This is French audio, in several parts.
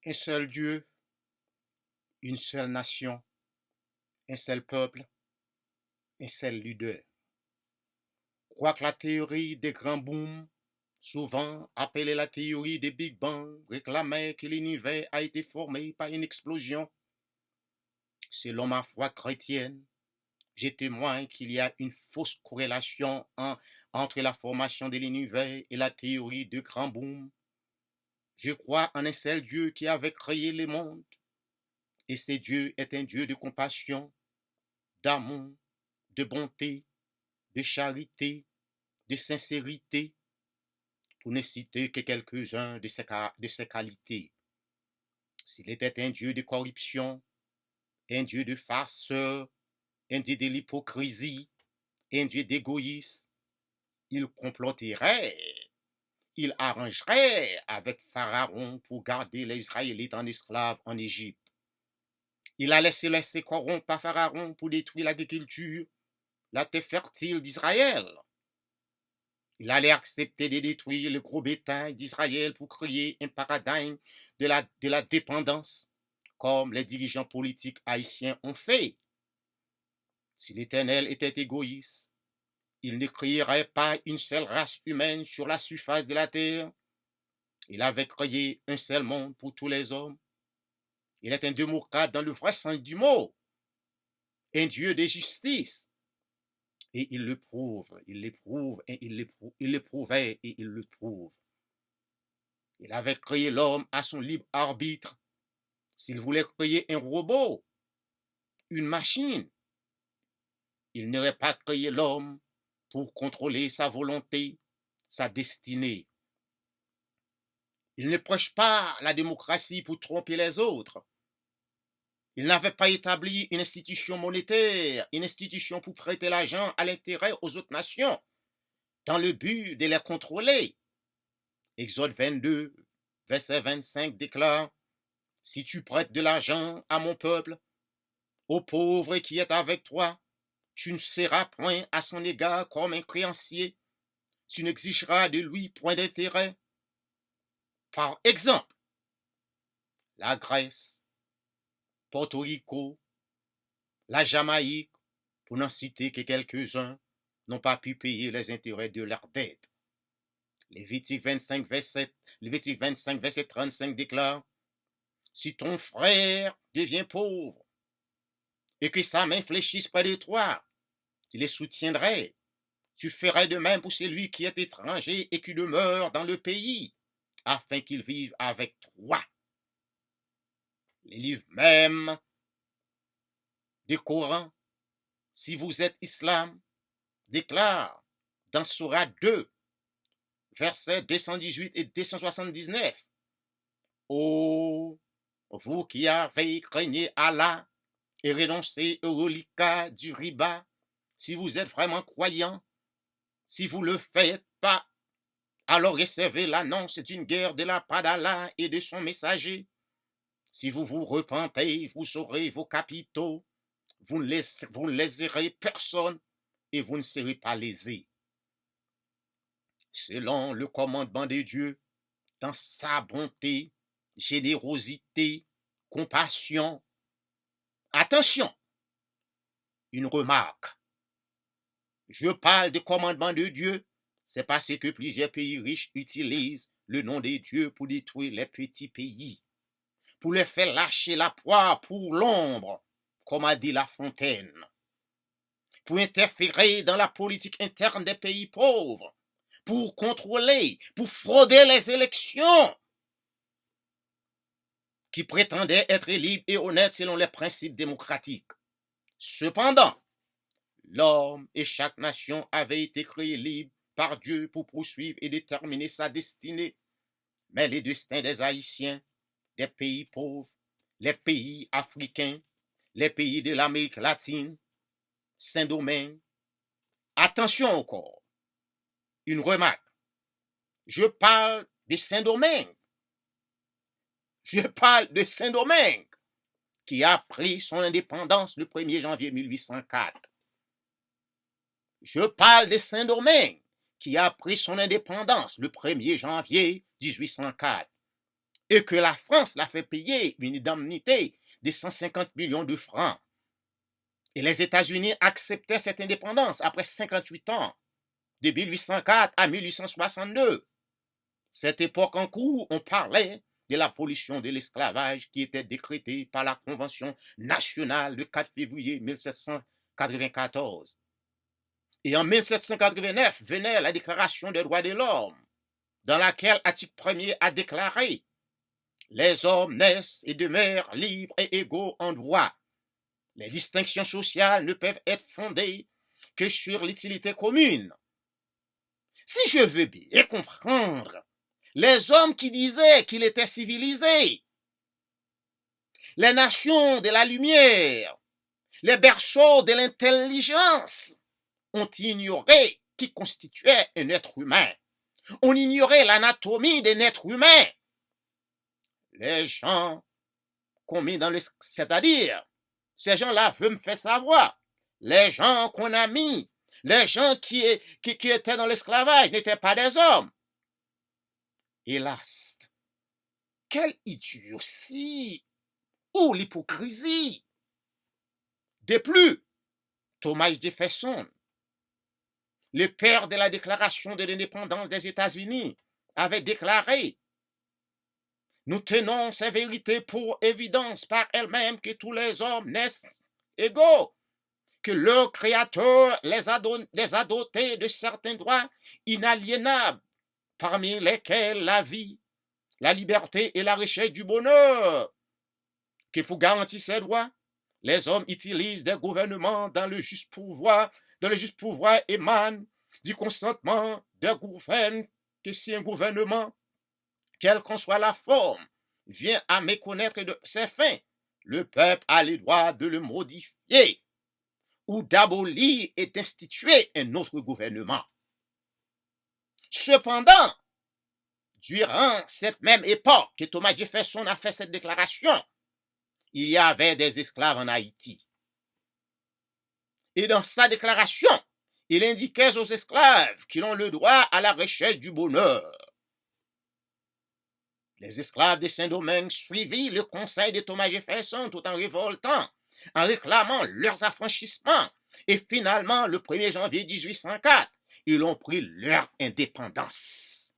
Un seul Dieu, une seule nation, un seul peuple, un seul leader. Quoique la théorie des grands booms, souvent appelée la théorie des Big Bang, réclamait que l'univers a été formé par une explosion, selon ma foi chrétienne, je témoigne qu'il y a une fausse corrélation entre la formation de l'univers et la théorie du grand boom. Je crois en un seul Dieu qui avait créé le monde, et ce Dieu est un Dieu de compassion, d'amour, de bonté, de charité, de sincérité, pour ne citer que quelques-uns de ses qualités. S'il était un Dieu de corruption, un Dieu de farceur, un Dieu de l'hypocrisie, un Dieu d'égoïsme, il comploterait, il arrangerait avec Pharaon pour garder les Israélites en esclaves en Égypte. Il allait se laisser corrompre par Pharaon pour détruire l'agriculture, la terre fertile d'Israël. Il allait accepter de détruire le gros bétail d'Israël pour créer un paradigme de la dépendance, comme les dirigeants politiques haïtiens ont fait. Si l'Éternel était égoïste, il ne créerait pas une seule race humaine sur la surface de la terre. Il avait créé un seul monde pour tous les hommes. Il est un démocrate dans le vrai sens du mot, un Dieu de justice. Et il le prouve, il l'éprouve, et il l'éprouvait et il le prouve. Il avait créé l'homme à son libre arbitre. S'il voulait créer un robot, une machine, il n'aurait pas créé l'homme pour contrôler sa volonté, sa destinée. Il ne prêche pas la démocratie pour tromper les autres. Il n'avait pas établi une institution monétaire, une institution pour prêter l'argent à l'intérêt aux autres nations, dans le but de les contrôler. Exode 22, verset 25 déclare, « Si tu prêtes de l'argent à mon peuple, au pauvre qui est avec toi, tu ne seras point à son égard comme un créancier, tu n'exigeras de lui point d'intérêt. » Par exemple, la Grèce, Porto Rico, la Jamaïque, pour n'en citer que quelques-uns, n'ont pas pu payer les intérêts de leurs dettes. Lévitique 25, verset 35 déclare, « Si ton frère devient pauvre et que sa main fléchisse près de toi, tu les soutiendrais. Tu ferais de même pour celui qui est étranger et qui demeure dans le pays, afin qu'il vive avec toi. » Les livres même du Coran, si vous êtes islam, déclare dans Sourate 2, versets 218 et 279, « Ô vous qui avez craigné Allah et renoncé au reliquat du riba, si vous êtes vraiment croyants, si vous ne le faites pas, alors recevez l'annonce d'une guerre de la part d'Allah et de son messager. Si vous vous repentez, vous aurez vos capitaux, vous ne léserez personne et vous ne serez pas lésés. » Selon le commandement de Dieu, dans sa bonté, générosité, compassion. Attention, une remarque. Je parle du commandement de Dieu, c'est parce que plusieurs pays riches utilisent le nom de Dieu pour détruire les petits pays, pour les faire lâcher la proie pour l'ombre, comme a dit La Fontaine, pour interférer dans la politique interne des pays pauvres, pour contrôler, pour frauder les élections, qui prétendaient être libres et honnêtes selon les principes démocratiques. Cependant, l'homme et chaque nation avaient été créés libres par Dieu pour poursuivre et déterminer sa destinée. Mais les destins des Haïtiens, des pays pauvres, les pays africains, les pays de l'Amérique latine, Saint-Domingue. Attention encore, une remarque. Je parle de Saint-Domingue. Je parle de Saint-Domingue, qui a pris son indépendance le 1er janvier 1804. Je parle de Saint-Domingue, qui a pris son indépendance le 1er janvier 1804. et que la France l'a fait payer une indemnité de 150 millions de francs. Et les États-Unis acceptaient cette indépendance après 58 ans, de 1804 à 1862. Cette époque en cours, on parlait de l'abolition de l'esclavage qui était décrétée par la Convention nationale le 4 février 1794. Et en 1789 venait la Déclaration des droits de l'homme, dans laquelle l'article 1er a déclaré « Les hommes naissent et demeurent libres et égaux en droit. Les distinctions sociales ne peuvent être fondées que sur l'utilité commune. » Si je veux bien comprendre les hommes qui disaient qu'ils étaient civilisés, les nations de la lumière, les berceaux de l'intelligence, ont ignoré qui constituait un être humain. On ignorait l'anatomie d'un être humain. Les gens qu'on met dans le... C'est-à-dire, ces gens-là veulent me faire savoir, les gens qu'on a mis, les gens qui étaient dans l'esclavage n'étaient pas des hommes. Hélas, quelle idiotie ou l'hypocrisie. De plus, Thomas Jefferson, le père de la déclaration de l'indépendance des États-Unis, avait déclaré « Nous tenons ces vérités pour évidence par elles-mêmes que tous les hommes naissent égaux, que leur Créateur les a dotés de certains droits inaliénables, parmi lesquels la vie, la liberté et la richesse du bonheur, que pour garantir ces droits, les hommes utilisent des gouvernements dont le juste pouvoir émane du consentement des gouvernements, que si un gouvernement, quelle qu'en soit la forme, vient à méconnaître de ses fins, le peuple a le droit de le modifier ou d'abolir et d'instituer un autre gouvernement. Cependant, durant cette même époque que Thomas Jefferson a fait cette déclaration, il y avait des esclaves en Haïti. Et dans sa déclaration, il indiquait aux esclaves qu'ils ont le droit à la recherche du bonheur. Les esclaves de Saint-Domingue suivirent le conseil de Thomas Jefferson tout en révoltant, en réclamant leurs affranchissements. Et finalement, le 1er janvier 1804, ils ont pris leur indépendance.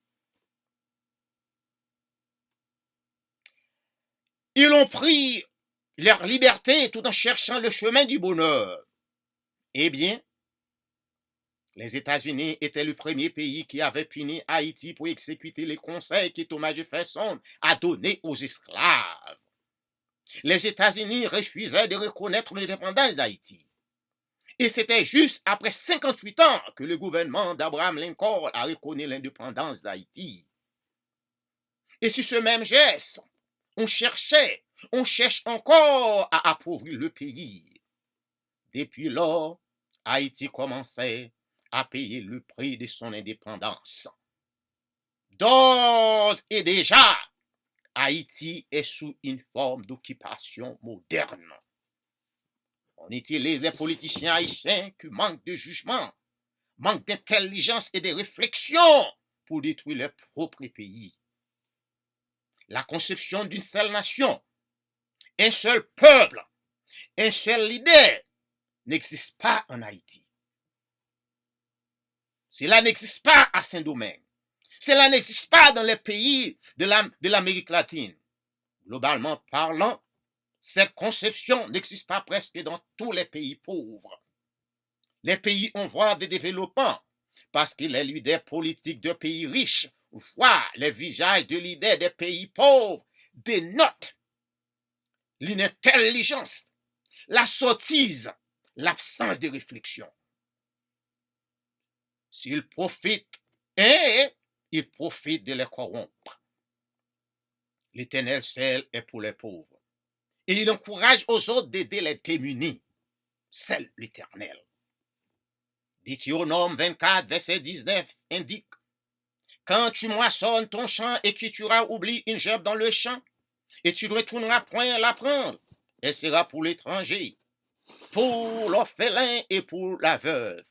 Ils ont pris leur liberté tout en cherchant le chemin du bonheur. Eh bien, les États-Unis étaient le premier pays qui avait puni Haïti pour exécuter les conseils que Thomas Jefferson a donnés aux esclaves. Les États-Unis refusaient de reconnaître l'indépendance d'Haïti. Et c'était juste après 58 ans que le gouvernement d'Abraham Lincoln a reconnu l'indépendance d'Haïti. Et sur ce même geste, on cherche encore à appauvrir le pays. Depuis lors, Haïti commençait à payer le prix de son indépendance. D'ores et déjà, Haïti est sous une forme d'occupation moderne. On utilise les politiciens haïtiens qui manquent de jugement, manquent d'intelligence et de réflexion pour détruire leur propre pays. La conception d'une seule nation, un seul peuple, un seul leader n'existe pas en Haïti. Cela n'existe pas à Saint-Domingue. Cela n'existe pas dans les pays de l'Amérique latine. Globalement parlant, cette conception n'existe pas presque dans tous les pays pauvres. Les pays en voie de développement, parce que les leaders politiques de pays riches voient les visages de leaders des pays pauvres, dénotent l'inintelligence, la sottise, l'absence de réflexion. S'ils profitent, ils profitent de les corrompre. L'Éternel seul est pour les pauvres. Et il encourage aux autres d'aider les démunis. C'est l'Éternel. Deutéronome 24, verset 19 indique: quand tu moissonnes ton champ et que tu auras oublié une gerbe dans le champ, et tu ne retourneras point la prendre, elle sera pour l'étranger, pour l'orphelin et pour la veuve,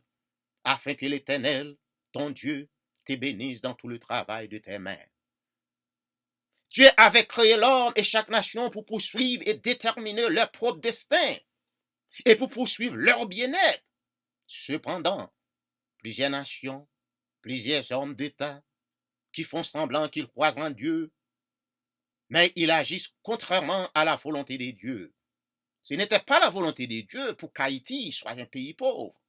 afin que l'Éternel, ton Dieu, te bénisse dans tout le travail de tes mains. Dieu avait créé l'homme et chaque nation pour poursuivre et déterminer leur propre destin et pour poursuivre leur bien-être. Cependant, plusieurs nations, plusieurs hommes d'État qui font semblant qu'ils croient en Dieu, mais ils agissent contrairement à la volonté de Dieu. Ce n'était pas la volonté de Dieu pour qu'Haïti soit un pays pauvre.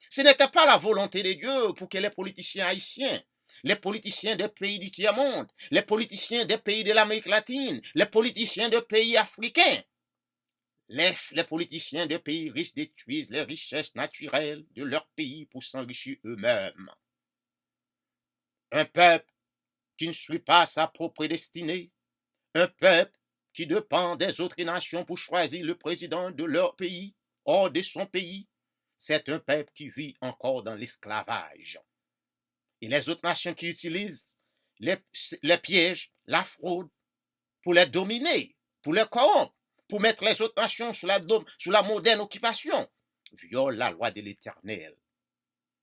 Ce n'était pas la volonté de Dieu pour que les politiciens haïtiens, les politiciens des pays du tiers-monde, les politiciens des pays de l'Amérique latine, les politiciens des pays africains, laissent les politiciens des pays riches détruire les richesses naturelles de leur pays pour s'enrichir eux-mêmes. Un peuple qui ne suit pas sa propre destinée, un peuple qui dépend des autres nations pour choisir le président de leur pays, hors de son pays, c'est un peuple qui vit encore dans l'esclavage. Et les autres nations qui utilisent les pièges, la fraude, pour les dominer, pour les corrompre, pour mettre les autres nations sous la moderne occupation, violent la loi de l'Éternel.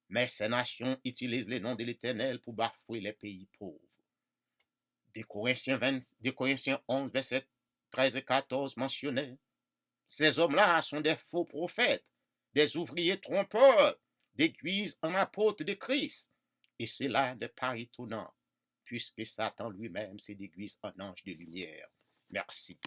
Mais ces nations utilisent le nom de l'Éternel pour bafouer les pays pauvres. Des Corinthiens 11, verset 13 et 14 mentionnait, ces hommes-là sont des faux prophètes, des ouvriers trompeurs, déguisent en apôtres de Christ. Et cela n'est pas étonnant, puisque Satan lui-même se déguise en ange de lumière. Merci.